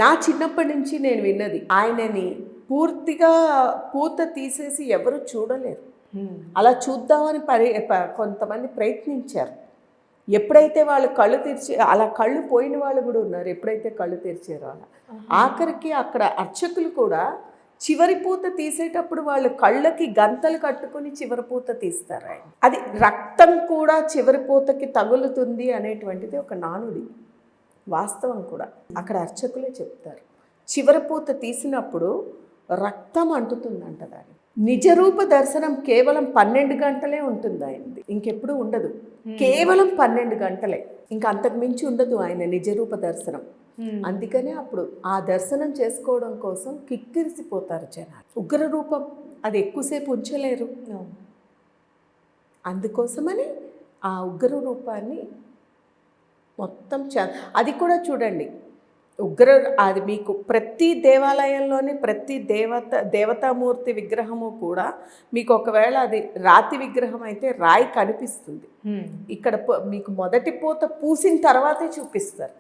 నా చిన్నప్పటి నుంచి నేను విన్నది ఆయనని పూర్తిగా పూత తీసేసి ఎవరు చూడలేరు. అలా చూద్దామని కొంతమంది ప్రయత్నించారు. ఎప్పుడైతే వాళ్ళు కళ్ళు తెరిచి అలా కళ్ళు పోయిన వాళ్ళు కూడా ఉన్నారు. ఎప్పుడైతే కళ్ళు తెరిచారో అలా ఆఖరికి అక్కడ అర్చకులు కూడా చివరి పూత తీసేటప్పుడు వాళ్ళు కళ్ళకి గంతలు కట్టుకుని చివరి పూత తీస్తారు. ఆయన అది రక్తం కూడా చివరి పూతకి తగులుతుంది అనేటువంటిది ఒక నానుడి, వాస్తవం కూడా. అక్కడ అర్చకులే చెప్తారు, చివరి పూత తీసినప్పుడు రక్తం అంటుతుందంట. దాని నిజరూప దర్శనం కేవలం 12 గంటలే ఉంటుంది ఆయనది, ఇంకెప్పుడు ఉండదు. కేవలం 12 గంటలే, ఇంకా అంతకు మించి ఉండదు ఆయన నిజరూప దర్శనం. అందుకనే అప్పుడు ఆ దర్శనం చేసుకోవడం కోసం కిక్కిరిసిపోతారు జనాలు. ఉగ్ర రూపం అది ఎక్కువసేపు ఉంచలేరు. అందుకోసమని ఆ ఉగ్ర రూపాన్ని మొత్తం అది కూడా చూడండి, అది మీకు ప్రతి దేవాలయంలోని ప్రతి దేవతామూర్తి విగ్రహము కూడా మీకు ఒకవేళ అది రాతి విగ్రహం అయితే రాయి కనిపిస్తుంది. ఇక్కడ మీకు మొదటి పూత పూసిన తర్వాతే చూపిస్తారు.